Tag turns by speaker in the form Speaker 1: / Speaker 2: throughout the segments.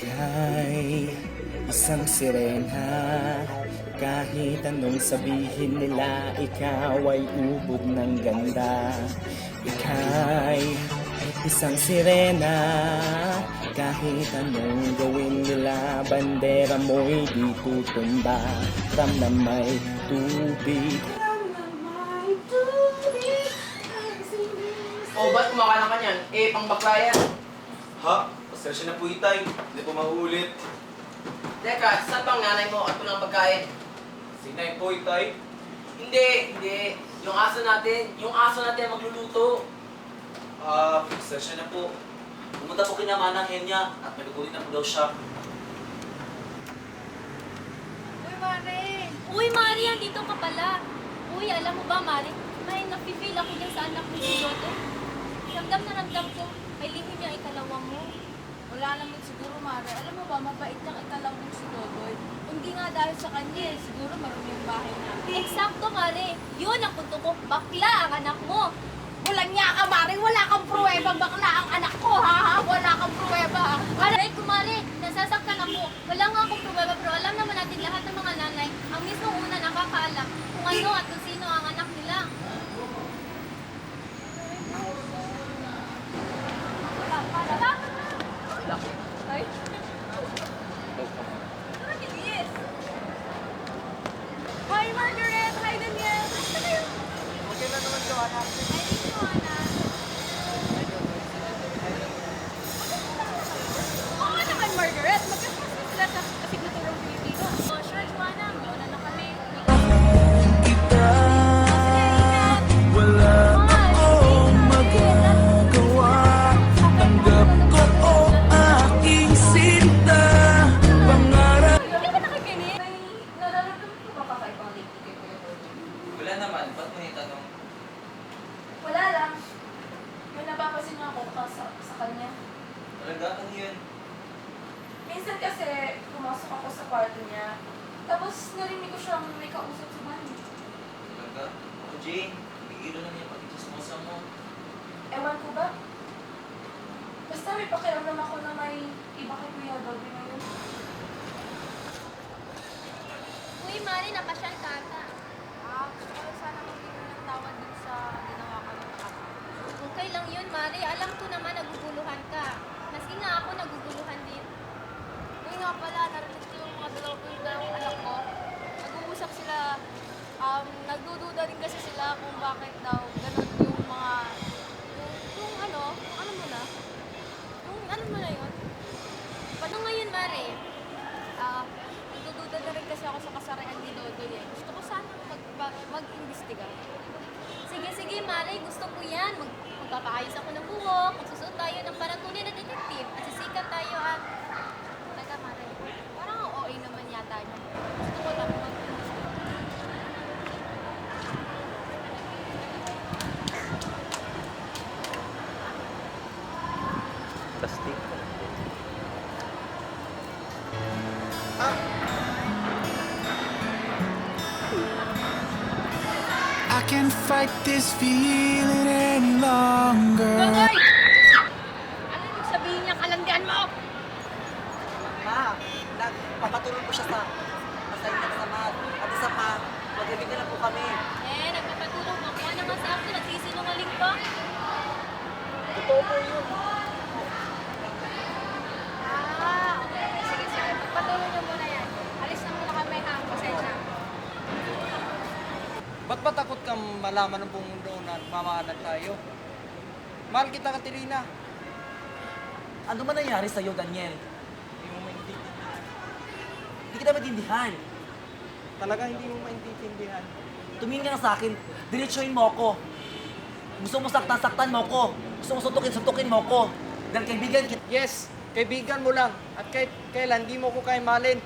Speaker 1: Ika'y isang sirena. Kahit anong sabihin nila, ikaw ay ubod ng ganda. Ika'y isang sirena. Kahit anong gawin nila, bandera mo'y di tutumba. Ram na may tubig.
Speaker 2: Oh, ba't kumakain ka niyan? Eh, pang bakla yan.
Speaker 3: Ha? Pasensya na po itay. Hindi po mauulit.
Speaker 2: Teka, saan bang nanay mo at walang pagkain?
Speaker 3: Sinay po itay.
Speaker 2: Hindi. Yung aso natin magluluto.
Speaker 3: Pasensya na po. Pumunta po kina Manang Henya at nalugurin na po daw siya.
Speaker 4: Uy, Mari, andito ka pala. Uy, alam mo ba, Mari, may nafe-feel ako dyan sa anak mo si Joto. Ramdam na ramdam ko, may lihim niya ikalawa mo.
Speaker 5: Wala naman siguro, Mare. Alam mo ba, mabait niyang ikalawang si Dodoy. Hindi nga dahil sa kanya, siguro marami yung bahay namin.
Speaker 4: Eksakto, Mari. Yun ang punto ko. Bakla ang anak mo.
Speaker 5: Walang niya ka, Mare! Wala kang pruweba bakla ang anak ko, ha? Wala kang pruweba!
Speaker 4: Aray, kumari, nasasaktan ako. Wala nga akong problema, pero alam naman natin lahat ng mga nanay, ang mismo una nakakaalam kung ano at kung sino ang anak nila. Ay. Yes.
Speaker 5: Hi, Margaret! Hi, Daniel! Basta kayo?
Speaker 2: Okay na naman, Joanna.
Speaker 4: Ay, di Joanna.
Speaker 5: Oo nga naman, Margaret! Magkakasya sila sa asignaturang Pilipino.
Speaker 4: Oh, sure, Joanna. Mauna na kami.
Speaker 1: Wala akong magagawa. Tanggap ko o aking sinta. Pangarap.
Speaker 4: Hindi ka nakikinig?
Speaker 5: May nararamdaman ko ba kakaibang lately kay Kuya Dodoy?
Speaker 3: Wala naman. Ba't mo itanong?
Speaker 5: Wala lang. May napapasin nga ako sa kanya.
Speaker 3: Talaga? Ano yun?
Speaker 5: Minsan kasi pumasok ako sa kwarto niya. Tapos narinig ko siyang may kausap sa banyo.
Speaker 3: Talaga? Ako, Jane. Bigilo na niya pag-chismosa mo.
Speaker 5: Ewan ko ba? Basta may pakiramdam ako na may iba kay Kuya Dodoy ngayon.
Speaker 4: Uy, Mari, napasyal ka ata.
Speaker 5: Gusto ko lang sana magbigay ng tawad dun sa ginawa ko ng kapatid.
Speaker 4: Okay lang yun, Mari. Alam ko naman naguguluhan ka. Maski nga ako naguguluhan din.
Speaker 5: Ngayon nga pala, narinig ko yung mga dalawang anak ko. Nag-uusap sila, nagdududa rin kasi sila kung bakit daw ganun yung mga, yung ano mo na? Yung ano mo na yun?
Speaker 4: Paano ngayon, Mari?
Speaker 5: Nagdududa na rin kasi ako sa kasarian ni Dodoy eh. Gusto ko sana mag-imbestiga.
Speaker 4: Sige, Mari. Gusto ko yan. Magpapaayos ako ng buhok. Magsusuot tayo ng parang tunay na detective. At sisikat tayo at...
Speaker 5: Teka, Mare, parang ang OA naman yata niya. Gusto ko lang mag-imbestiga.
Speaker 3: Plastic.
Speaker 1: I can't fight this feeling any longer.
Speaker 5: Dodoy! Ano yung sabihin niya kalandian mo?
Speaker 2: Ma, nagpapatuloy ko siya sa assignment sa math. At isa pa, mag-review na po kami.
Speaker 4: Nagpapatulong mo. Kaya naman sa ako, nagsisinungaling pa.
Speaker 2: Totoo po yun.
Speaker 5: Okay. Sige. Pagpatuloy niyo muna yan. Alis na muna kami ha. Pasensya.
Speaker 6: Ba't ba takot kang malaman ng buong mundo na mamahalan tayo? Mahal kita, Katerina.
Speaker 2: Ano man nangyari sa'yo, Daniel?
Speaker 6: Hindi mo maintindihan.
Speaker 2: Hindi kita maintindihan.
Speaker 6: Talaga hindi mo maintindihan.
Speaker 2: Tumingin ka na sa akin, diretsuhin mo ako. Gusto mo saktan mo ako. Gusto mo suntukin mo ako. Dahil kaibigan kita.
Speaker 6: Yes, kaibigan mo lang. At kahit kailan, di mo ko kaya mahalin.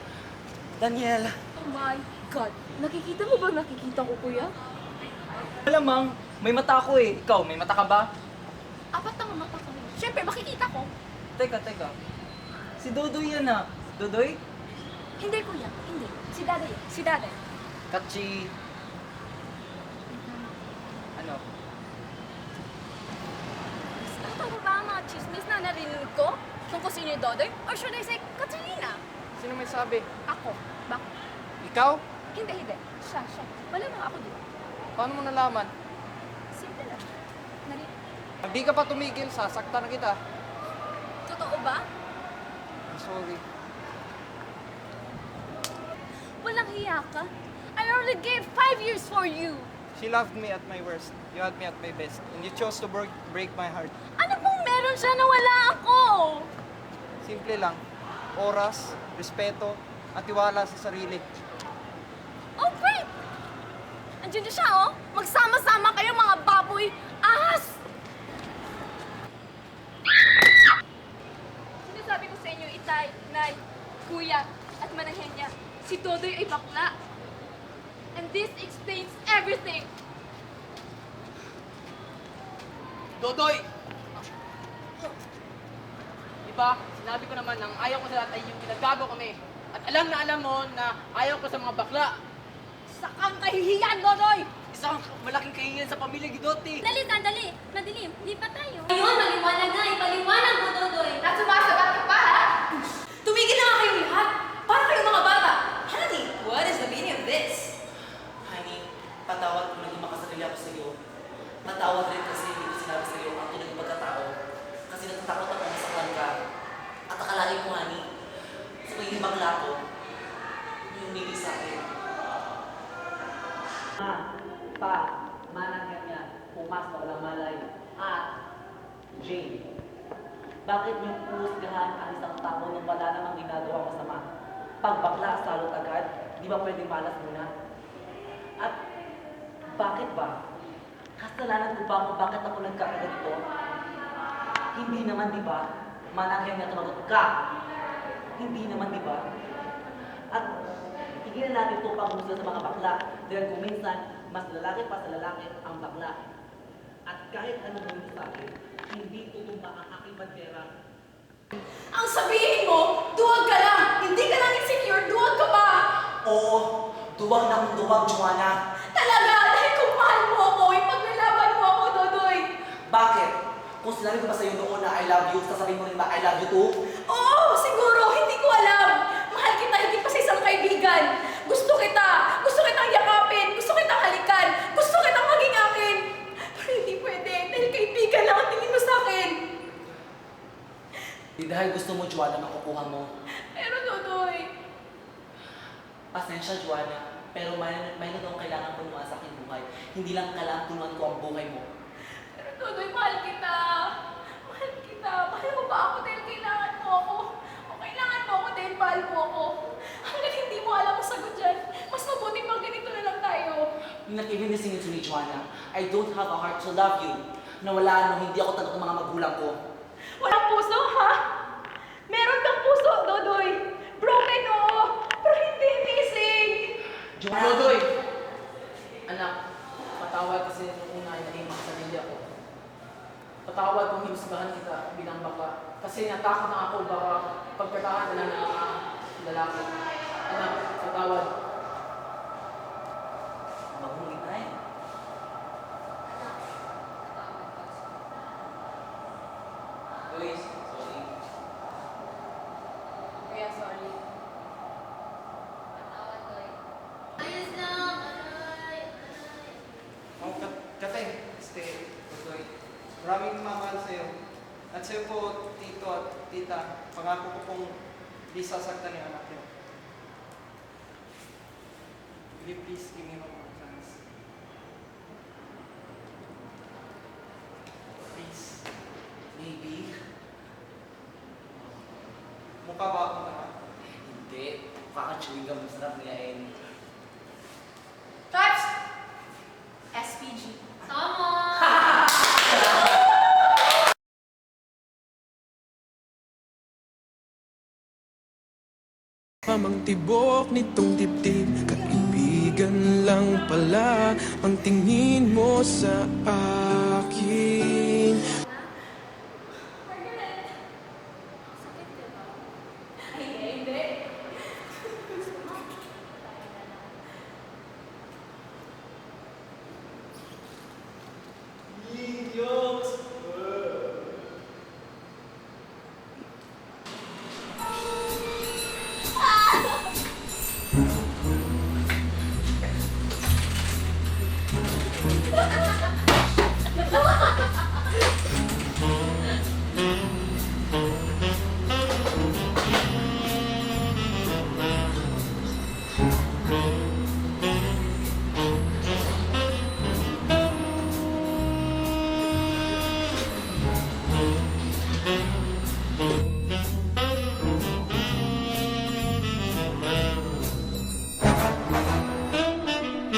Speaker 2: Daniel,
Speaker 5: Oh my God! Nakikita mo ba nakikita ko, kuya?
Speaker 2: malamang, may mata ako eh. Ikaw, may mata ka ba?
Speaker 5: Apat ang mata ko. Siyempre, makikita ko.
Speaker 2: Teka. Si Dodoy yan ah. Dodoy?
Speaker 5: Hindi, kuya. Hindi. Si Daday. Si Daday.
Speaker 2: Kachi. Ano?
Speaker 5: Totoo ba ang mga chismis na narinig ko? Tungkol sa Sino yung Dodoy? Or should I say, Katrina?
Speaker 6: Sino may sabi?
Speaker 5: Ako. Bakit?
Speaker 6: Ikaw?
Speaker 5: Hindi. Siya. Malamang ako din.
Speaker 6: Paano mo nalaman?
Speaker 5: Simple lang.
Speaker 6: Pag di ka pa tumigil, sasaktan na kita.
Speaker 5: Totoo ba?
Speaker 6: Sorry.
Speaker 5: Walang hiya ka? I only gave 5 years for you.
Speaker 6: She loved me at my worst. You had me at my best. And you chose to break my heart.
Speaker 5: Ano pong meron siya na wala ako?
Speaker 6: Simple lang. Oras, respeto, at tiwala sa sarili.
Speaker 5: Oh, great! Andiyan na siya, oh. Magsama-sama kayo, mga baboy. Ahas! Sinasabi ko sa inyo, Itay, Nay, Kuya, at Mananghenya, si Dodoy ay bakla. And this explains everything.
Speaker 7: Dodoy! Diba, sinabi ko naman nang ayaw ko sa lahat ay yung pinaggago kami. At alam na alam mo na ayaw ko sa mga bakla.
Speaker 5: Sakang kahihiyan, Dodoy!
Speaker 7: Isang malaking kahihiyan sa pamilya Gidotti.
Speaker 4: Sandali. Madilim. Lipat tayo. Ayun, maliwanag na. Ipaliwanag mo, Dodoy.
Speaker 5: At sumasabat ka pa, ha?
Speaker 8: Tumigil na nga kayong lahat! Para kayong mga bata! Honey, what is the meaning of this?
Speaker 2: Honey, patawad kung naging makasarili ako sa iyo. Patawad rin kasi hindi ko sinabi sa iyo ang tunay ng pagkatao. Kasi natatakot ako masaktan ka. At akalain ko, honey, sa pagiging bakla ko, yung humili sa akin. Manang niya, pumas na walang malay. At, Jane, bakit niyo puhusgahan ang isang tao nung wala namang ginagawa masama? Pag bakla, salot agad, di ba pwedeng malas muna? At bakit ba? Kasalanan ko ba kung bakit ako nagkakaganito? Hindi naman, di ba? Manangyan na tumagot ka. Hindi naman, di ba? At tigilan natin ito pag-usla sa mga bakla dahil kung minsan, mas lalaki pa sa lalaki ang bakla. At kahit ano gawin sa akin, hindi tutumba ang aking bandera.
Speaker 8: Ang sabihin mo, duwag ka lang! Hindi ka lang insecure, duwag ka pa!
Speaker 2: Oo, duwag na akong duwag, Joanna.
Speaker 8: Talaga, dahil kung mahal mo ako, ipaglalaban mo ako, Dodoy!
Speaker 2: Bakit? Kung sinabi ko ba sa'yo noon na I love you, sasabihin mo rin ba I love you too?
Speaker 8: Oo, siguro, hindi ko alam! Mahal kita higit pa sa isang kaibigan! Gusto kitang yakapin, gusto kitang halikan, gusto kitang maging akin! Pero hindi pwede, dahil kaibigan lang ang tingin mo sa akin!
Speaker 2: Di dahil gusto mo, Joanna, makukuha mo.
Speaker 8: Pero Dodoy,
Speaker 2: Pasensya, Joanna, pero may akong kailangan punuan sa aking buhay. Hindi lang kailangan punuan ko ang buhay mo.
Speaker 8: pero Dodoy, mahal kita! Mahal kita! Mahal mo ba ako dahil kailangan mo ako? O kailangan mo ako dahil mahal mo ako? Hanggat hindi mo alam ang sagot dyan, mas mabuti pang ganito na lang tayo.
Speaker 2: Not even listening to me, Joanna. I don't have a heart to love you. Nawala nung hindi ako tanggap ng mga magulang ko.
Speaker 8: Walang puso, ha? Meron kang puso, Dodoy! Broken, oo! Pero hindi missing!
Speaker 2: Joanna!
Speaker 7: Dodoy! Anak, patawad kasi nung una ay naging makasamilya ko. Patawad kung hinusgahan kita bilang bakla. Kasi natakot na ako baka pagkatahan na ng mga lalaki. Anak, patawad.
Speaker 2: Maghuli tayo.
Speaker 3: Please, sorry.
Speaker 5: Kaya sorry.
Speaker 4: Ayos lang.
Speaker 6: Oh, Kate, Tutoy. Maraming mamahal sa'yo. At sa'yo po, tito at tita, pangako ko pong di sasaktan yung anak niyo. Will you please give me one more chance? Please.
Speaker 2: Maybe.
Speaker 6: Mukha ba ako naman?
Speaker 2: Hindi. Kaka-chewing gum. Masarap niyain.
Speaker 8: Touch! SPG.
Speaker 4: Tama.
Speaker 1: Mamang tibok nitong dibdib, kaibigan lang pala ang tingin mo sa akin.
Speaker 8: Hindi.